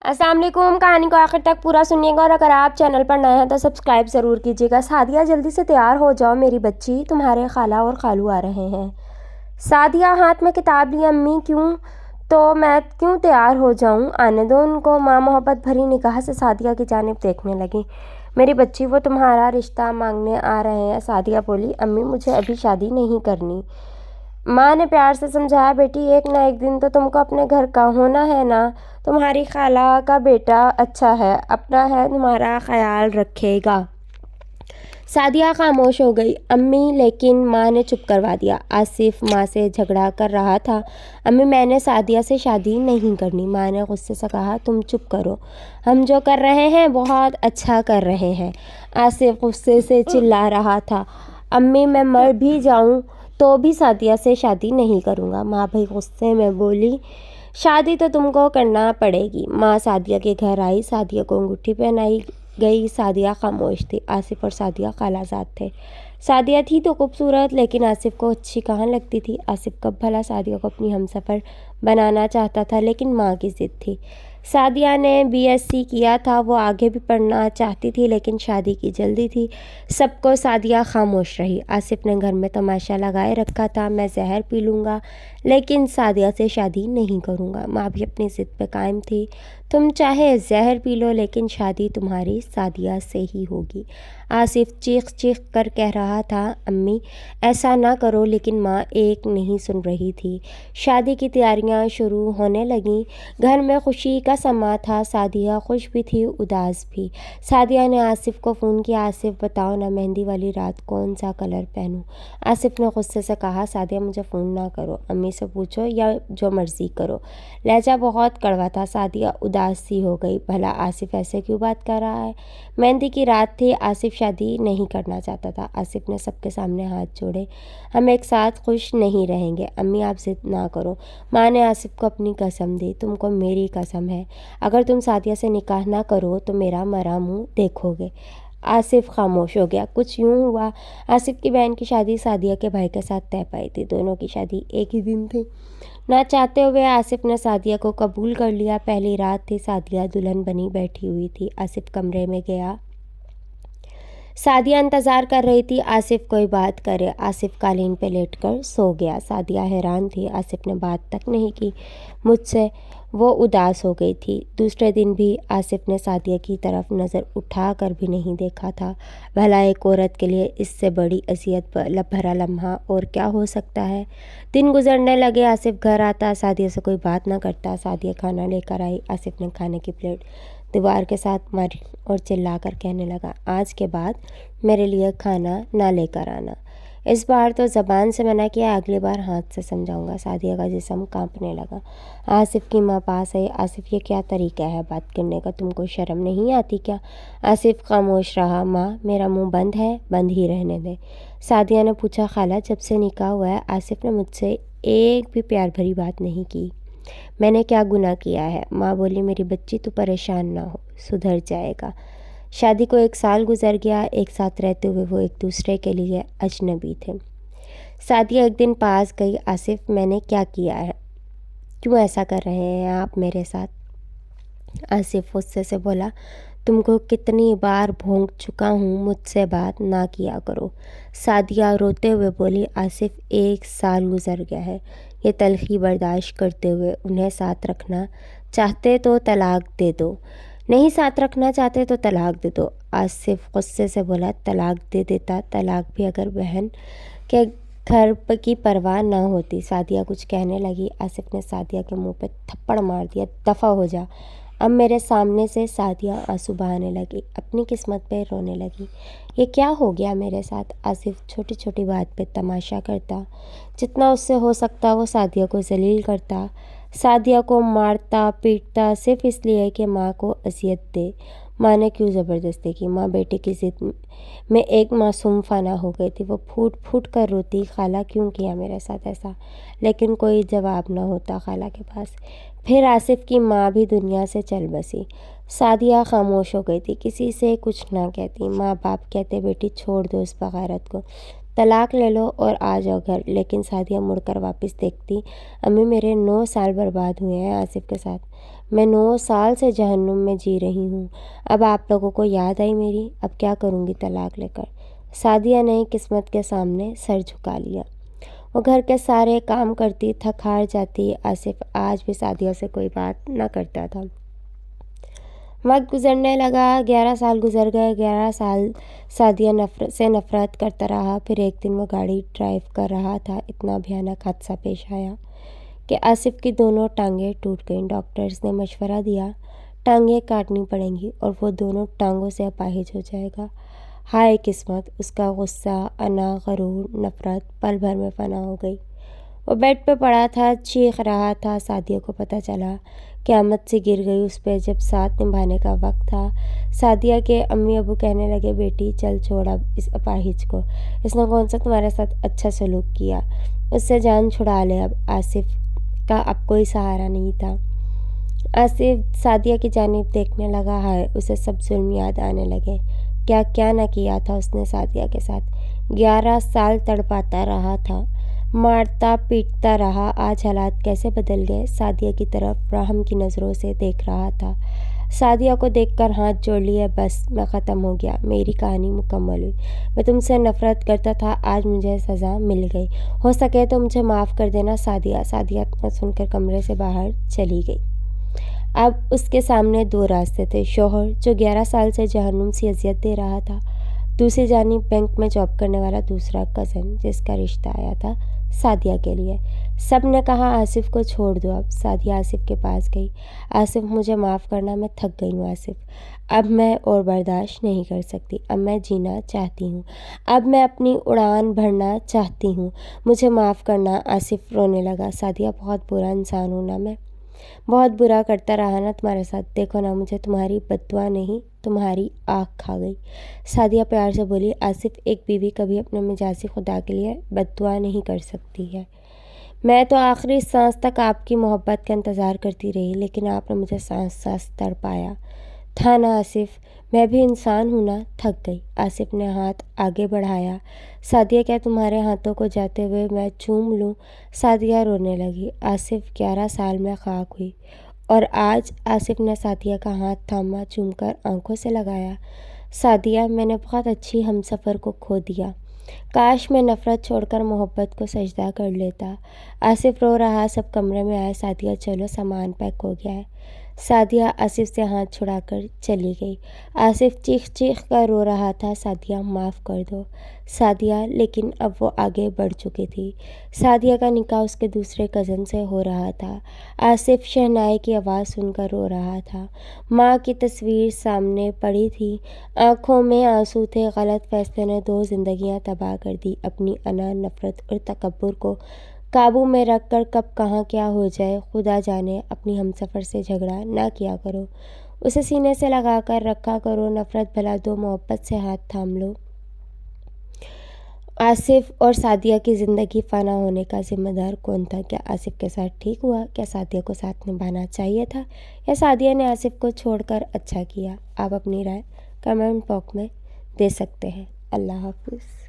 अस्सलाम वालेकुम। कहानी को आखिर तक पूरा सुनिएगा और अगर आप चैनल पर नए हैं तो सब्सक्राइब ज़रूर कीजिएगा। सादिया जल्दी से तैयार हो जाओ मेरी बच्ची, तुम्हारे खाला और खालू आ रहे हैं। सादिया हाथ में किताब ली। अम्मी क्यों? तो मैं क्यों तैयार हो जाऊं? आने दो उनको। माँ मोहब्बत भरी निगाह से सादिया की जानिब देखने लगी। मेरी बच्ची वो तुम्हारा रिश्ता मांगने आ रहे हैं। सादिया बोली, अम्मी मुझे अभी शादी नहीं करनी। माँ ने प्यार से समझाया, बेटी एक ना एक दिन तो तुमको अपने घर का होना है ना। तुम्हारी खाला का बेटा अच्छा है, अपना है, तुम्हारा ख्याल रखेगा। सादिया खामोश हो गई। अम्मी, लेकिन माँ ने चुप करवा दिया। आसिफ माँ से झगड़ा कर रहा था। अम्मी मैंने सादिया से शादी नहीं करनी। माँ ने गुस्से से कहा, तुम चुप करो, हम जो कर रहे हैं बहुत अच्छा कर रहे हैं। आसिफ गुस्से से चिल्ला रहा था, अम्मी मैं मर भी जाऊँ तो भी सादिया से शादी नहीं करूँगा। माँ भी गुस्से में बोली, शादी तो तुमको करना पड़ेगी। माँ सादिया के घर आई, सादिया को अंगूठी पहनाई गई। सादिया खामोश थी। आसिफ और सादिया खालाजाद थे। सादिया थी तो खूबसूरत, लेकिन आसिफ को अच्छी कहाँ लगती थी। आसिफ कब भला सादिया को अपनी हमसफ़र बनाना चाहता था, लेकिन माँ की ज़िद थी। सादिया ने बीएससी किया था, वो आगे भी पढ़ना चाहती थी, लेकिन शादी की जल्दी थी। सबको सादिया खामोश रही। आसिफ ने घर में तमाशा लगाए रखा था, मैं जहर पी लूँगा लेकिन सादिया से शादी नहीं करूँगा। माँ भी अपनी ज़िद पे कायम थी, तुम चाहे जहर पी लो लेकिन शादी तुम्हारी सादिया से ही होगी। आसिफ चीख चीख कर कह रहा था, अम्मी ऐसा ना करो, लेकिन माँ एक नहीं सुन रही थी। शादी की तैयारियां शुरू होने लगीं। घर में खुशी का समा था। सादिया खुश भी थी, उदास भी। सादिया ने आसिफ को फ़ोन किया, आसिफ बताओ ना मेहंदी वाली रात कौन सा कलर पहनूं। आसिफ ने गुस्से से कहा, सादिया मुझे फ़ोन ना करो, अम्मी से पूछो या जो मर्ज़ी करो। लहजा बहुत कड़वा था। सादिया उदास सी हो गई, भला आसिफ ऐसे क्यों बात कर रहा है। मेहंदी की रात थी, आसिफ शादी नहीं करना चाहता था। आसिफ ने सबके सामने हाथ जोड़े, हम एक साथ खुश नहीं रहेंगे। अम्मी आप ज़िद ना करो। माँ ने आसिफ को अपनी कसम दी, तुमको मेरी कसम है, अगर तुम सादिया से निकाह ना करो तो मेरा मरा मुँह देखोगे। आसिफ खामोश हो गया। कुछ यूँ हुआ, आसिफ की बहन की शादी सादिया के भाई के साथ तय पाई थी। दोनों की शादी एक ही दिन थी। ना चाहते हुए आसिफ ने सादिया को कबूल कर लिया। पहली रात थी, सादिया दुल्हन बनी बैठी हुई थी। आसिफ कमरे में गया। सादिया इंतज़ार कर रही थी आसिफ कोई बात करे। आसिफ कालीन पे लेटकर सो गया। सादिया हैरान थी, आसिफ ने बात तक नहीं की मुझसे। वो उदास हो गई थी। दूसरे दिन भी आसिफ ने सादिया की तरफ नज़र उठा कर भी नहीं देखा था। भला एक औरत के लिए इससे बड़ी अज़ियत भरा लम्हा और क्या हो सकता है। दिन गुजरने लगे। आसिफ घर आता, सादिया से कोई बात ना करता। सादिया खाना लेकर आई। आसिफ ने खाने की प्लेट दीवार के साथ मारी और चिल्लाकर कहने लगा, आज के बाद मेरे लिए खाना ना लेकर आना। इस बार तो ज़बान से मना किया, अगली बार हाथ से समझाऊंगा। सादिया का जिस्म कांपने लगा। आसिफ की माँ पास आई। आसिफ ये क्या तरीका है बात करने का, तुमको शर्म नहीं आती क्या? आसिफ खामोश रहा। माँ मेरा मुंह बंद है, बंद ही रहने दे। सादिया ने पूछा, खाला जब से निकाह हुआ है आसिफ ने मुझसे एक भी प्यार भरी बात नहीं की, मैंने क्या गुनाह किया है? माँ बोली, मेरी बच्ची तू परेशान ना हो, सुधर जाएगा। शादी को 1 साल गुजर गया। एक साथ रहते हुए वो एक दूसरे के लिए अजनबी थे। सादिया एक दिन पास गई, आसिफ मैंने क्या किया है, क्यों ऐसा कर रहे हैं आप मेरे साथ? आसिफ गुस्से से बोला, तुमको कितनी बार भोंक चुका हूँ, मुझसे बात ना किया करो। सादिया रोते हुए बोली, आसिफ 1 साल गुजर गया है, ये तलखी बर्दाश्त करते हुए उन्हें साथ रखना चाहते तो तलाक दे दो, नहीं साथ रखना चाहते तो तलाक दे दो। आसिफ गुस्से से बोला, तलाक दे देता, तलाक भी अगर बहन के घर की परवाह ना होती। सादिया कुछ कहने लगी। आसिफ ने सादिया के मुंह पे थप्पड़ मार दिया, दफ़ा हो जा अब मेरे सामने से। सादिया आंसू बहाने लगी, अपनी किस्मत पे रोने लगी। ये क्या हो गया मेरे साथ? आसिफ छोटी छोटी बात पे तमाशा करता, जितना उससे हो सकता वो सादिया को जलील करता, सादिया को मारता पीटता सिर्फ इसलिए कि माँ को अजियत दे। माँ ने क्यों ज़बरदस्ती की? माँ बेटे की ज़िद में एक मासूम फाना हो गई थी। वो फूट फूट कर रोती, खाला क्यों किया मेरे साथ ऐसा? लेकिन कोई जवाब ना होता खाला के पास। फिर आसिफ की माँ भी दुनिया से चल बसी। सादिया खामोश हो गई थी, किसी से कुछ ना कहती। माँ बाप कहते, बेटी छोड़ दो इस बगारत को, طلاق لے لو اور آ جاؤ گھر۔ لیکن سعدیہ مڑ کر واپس دیکھتی، امی میرے 9 سال برباد ہوئے ہیں آصف کے ساتھ، میں 9 سال سے جہنم میں جی رہی ہوں، اب آپ لوگوں کو یاد آئی میری، اب کیا کروں گی طلاق لے کر۔ سعدیہ نے قسمت کے سامنے سر جھکا لیا۔ وہ گھر کے سارے کام کرتی، تھک ہار جاتی۔ آصف آج بھی سعدیہ سے کوئی بات نہ کرتا تھا۔ وقت گزرنے لگا، 11 سال گزر گئے۔ 11 سال سعدیہ نفرت کرتا رہا۔ پھر ایک دن وہ گاڑی ڈرائیو کر رہا تھا، اتنا بھیانک حادثہ پیش آیا کہ آصف کی دونوں ٹانگیں ٹوٹ گئیں۔ ڈاکٹرز نے مشورہ دیا ٹانگیں کاٹنی پڑیں گی اور وہ دونوں ٹانگوں سے اپاہج ہو جائے گا۔ ہائے قسمت! اس کا غصہ، انا، غرور، نفرت پل بھر میں فنا ہو گئی۔ وہ بیڈ پہ پڑا تھا، چیخ رہا تھا۔ سعدیہ کو پتہ چلا، قیامت سے گر گئی اس پہ جب ساتھ نبھانے کا وقت تھا۔ سعدیہ کے امی ابو کہنے لگے، بیٹی چل چھوڑ اب اس اپاہج کو، اس نے کون سا تمہارے ساتھ اچھا سلوک کیا، اس سے جان چھڑا لے اب۔ آصف کا اب کوئی سہارا نہیں تھا۔ آصف سعدیہ کی جانب دیکھنے لگا، ہائے اسے سب ظلم یاد آنے لگے۔ کیا کیا نہ کیا تھا اس نے سعدیہ کے ساتھ۔ 11 سال تڑپاتا رہا تھا، مارتا پیٹتا رہا، آج حالات کیسے بدل گئے۔ سعدیہ کی طرف رحم کی نظروں سے دیکھ رہا تھا۔ سعدیہ کو دیکھ کر ہاتھ جوڑ لیے، بس میں ختم ہو گیا، میری کہانی مکمل ہوئی، میں تم سے نفرت کرتا تھا، آج مجھے سزا مل گئی، ہو سکے تو مجھے معاف کر دینا سعدیہ۔ سعدیہ اتنا سن کر کمرے سے باہر چلی گئی۔ اب اس کے سامنے 2 راستے تھے، شوہر جو 11 سال سے جہنم سی اذیت دے رہا تھا، دوسری جانب بینک میں جاب کرنے والا دوسرا کزن جس کا رشتہ آیا تھا سعدیہ کے لیے۔ سب نے کہا آصف کو چھوڑ دو اب۔ سعدیہ آصف کے پاس گئی۔ آصف مجھے معاف کرنا، میں تھک گئی ہوں آصف، اب میں اور برداشت نہیں کر سکتی، اب میں جینا چاہتی ہوں، اب میں اپنی اڑان بھرنا چاہتی ہوں، مجھے معاف کرنا۔ آصف رونے لگا، سعدیہ بہت برا انسان ہوں نا میں، بہت برا کرتا رہا نا تمہارے ساتھ، دیکھو نا مجھے تمہاری بد دعا نہیں تمہاری آنکھ کھا گئی۔ سعدیہ پیار سے بولی، آصف ایک بیوی کبھی اپنے مجازی خدا کے لیے بد دعا نہیں کر سکتی ہے، میں تو آخری سانس تک آپ کی محبت کا انتظار کرتی رہی، لیکن آپ نے مجھے سانس سانس تڑپایا تھا نا آصف، میں بھی انسان ہوں نا، تھک گئی۔ آصف نے ہاتھ آگے بڑھایا، سعدیہ کیا تمہارے ہاتھوں کو جاتے ہوئے میں چوم لوں؟ سعدیہ رونے لگی۔ آصف 11 سال میں خاک ہوئی اور آج آصف نے سعدیہ کا ہاتھ تھاما، چوم کر آنکھوں سے لگایا۔ سعدیہ میں نے بہت اچھی ہمسفر کو کھو دیا، کاش میں نفرت چھوڑ کر محبت کو سجدہ کر لیتا۔ آصف رو رہا، سب کمرے میں آئے، سعدیہ چلو سامان پیک ہو گیا ہے۔ سعدیہ آصف سے ہاتھ چھڑا کر چلی گئی۔ آصف چیخ چیخ کر رو رہا تھا، سعدیہ معاف کر دو سعدیہ، لیکن اب وہ آگے بڑھ چکی تھی۔ سعدیہ کا نکاح اس کے دوسرے کزن سے ہو رہا تھا۔ آصف شہنائی کی آواز سن کر رو رہا تھا، ماں کی تصویر سامنے پڑی تھی، آنکھوں میں آنسو تھے۔ غلط فیصلے نے 2 زندگیاں تباہ کر دی۔ اپنی انا، نفرت اور تکبر کو قابو میں رکھ کر کب کہاں کیا ہو جائے خدا جانے۔ اپنی ہمسفر سے جھگڑا نہ کیا کرو، اسے سینے سے لگا کر رکھا کرو، نفرت بھلا دو، محبت سے ہاتھ تھام لو۔ آصف اور سعدیہ کی زندگی فنا ہونے کا ذمہ دار کون تھا؟ کیا آصف کے ساتھ ٹھیک ہوا؟ کیا سعدیہ کو ساتھ نبھانا چاہیے تھا، یا سعدیہ نے آصف کو چھوڑ کر اچھا کیا؟ آپ اپنی رائے کمنٹ باکس میں دے سکتے ہیں۔ اللہ حافظ۔